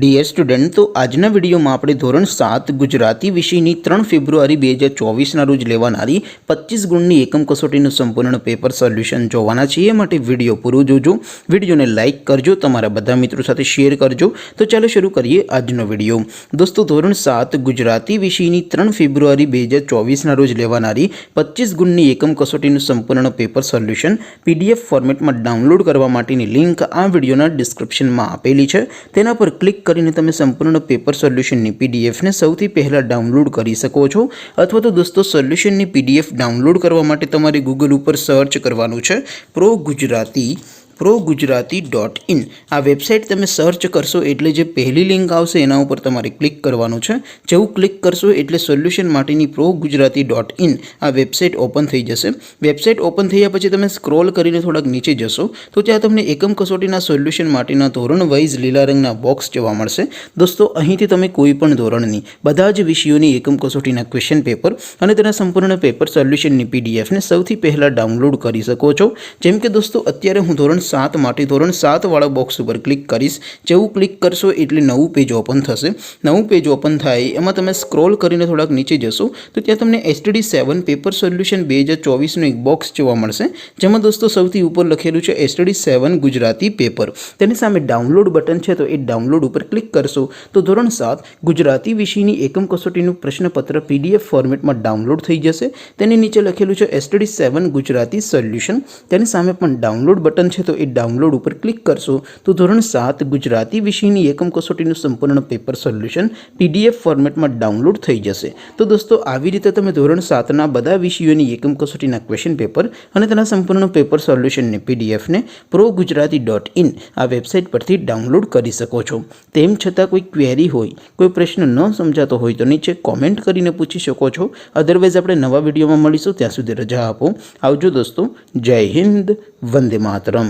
Dear student, તો આજના વિડીયોમાં આપણે ધોરણ 7 ગુજરાતી વિષયની 3 ફેબ્રુઆરી 2024ના રોજ લેવાનારી 25 ગુણની એકમ કસોટીનું સંપૂર્ણ પેપર સોલ્યુશન જોવાના છીએ। માટે વિડીયો પૂરો જોજો, વિડીયોને લાઇક કરજો, તમારા બધા મિત્રો સાથે શેર કરજો। તો ચાલો શરૂ કરીએ આજનો વિડીયો। દોસ્તો, ધોરણ 7 ગુજરાતી વિષયની 3 ફેબ્રુઆરી 2024ના રોજ લેવાનારી 25 ગુણની એકમ કસોટીનું સંપૂર્ણ પેપર સોલ્યુશન PDF ફોર્મેટમાં ડાઉનલોડ કરવા માટેની લિંક આ વિડીયોના ડિસ્ક્રિપ્શનમાં આપેલી છે। તેના પર ક્લિક કરીને તમે સંપૂર્ણ પેપર સોલ્યુશનની PDF ને સૌથી પહેલાં ડાઉનલોડ કરી શકો છો। અથવા તો દોસ્તો, સોલ્યુશનની PDF ડાઉનલોડ કરવા માટે તમારે ગૂગલ ઉપર સર્ચ કરવાનું છે progujarati.in। આ વેબસાઇટ તમે સર્ચ કરશો એટલે જે પહેલી લિંક આવશે એના ઉપર તમારે ક્લિક કરવાનું છે। જેવું ક્લિક કરશો એટલે સોલ્યુશન માટેની progujarati.in આ વેબસાઇટ ઓપન થઈ જશે। વેબસાઇટ ઓપન થયા પછી તમે સ્ક્રોલ કરીને થોડાક નીચે જશો તો ત્યાં તમને એકમ કસોટીના સોલ્યુશન માટેના ધોરણ વાઇઝ લીલા રંગના બોક્સ જોવા મળશે। દોસ્તો, અહીંથી તમે કોઈ પણ ધોરણની બધા જ વિષયોની એકમ કસોટીના ક્વેશ્ચન પેપર અને તેના સંપૂર્ણ પેપર સોલ્યુશનની PDF ને સૌથી પહેલાં ડાઉનલોડ કરી શકો છો। જેમ કે દોસ્તો, અત્યારે હું ધોરણ 7 માટે ધોરણ 7 વાળા બોક્સ ઉપર ક્લિક કરીશ। જેવું ક્લિક કરશો એટલે નવું પેજ ઓપન થશે। નવું પેજ ઓપન થાય એમાં તમે સ્ક્રોલ કરીને થોડાક નીચે જશો તો ત્યાં તમને STD7 પેપર સોલ્યુશન 2024નું એક બોક્સ જોવા મળશે, જેમાં દોસ્તો સૌથી ઉપર લખેલું છે STD7 ગુજરાતી પેપર। તેની સામે ડાઉનલોડ બટન છે, તો એ ડાઉનલોડ ઉપર ક્લિક કરશો તો ધોરણ 7 ગુજરાતી વિષયની એકમ કસોટીનું પ્રશ્નપત્ર PDF ફોર્મેટમાં ડાઉનલોડ થઈ જશે। તેની નીચે લખેલું છે STD7 ગુજરાતી સોલ્યુશન। તેની સામે પણ ડાઉનલોડ બટન છે, તો એ ડાઉનલોડ ઉપર ક્લિક કરશો તો ધોરણ 7 ગુજરાતી વિષયની એકમ કસોટીનું સંપૂર્ણ પેપર સોલ્યુશન PDF ફોર્મેટમાં ડાઉનલોડ થઈ જશે। તો દોસ્તો, આવી રીતે તમે ધોરણ 7ના બધા વિષયોની એકમ કસોટીના ક્વેશ્ચન પેપર અને તેના સંપૂર્ણ પેપર સોલ્યુશનની PDF ને progujarati.in આ વેબસાઇટ પરથી ડાઉનલોડ કરી શકો છો। તેમ છતાં કોઈ ક્વેરી હોય, કોઈ પ્રશ્ન ન સમજાતો હોય તો નીચે કોમેન્ટ કરીને પૂછી શકો છો। અધરવાઇઝ આપણે નવા વિડીયોમાં મળીશું, ત્યાં સુધી રજા આપો। આવજો દોસ્તો, જય હિન્દ, વંદે માતરમ।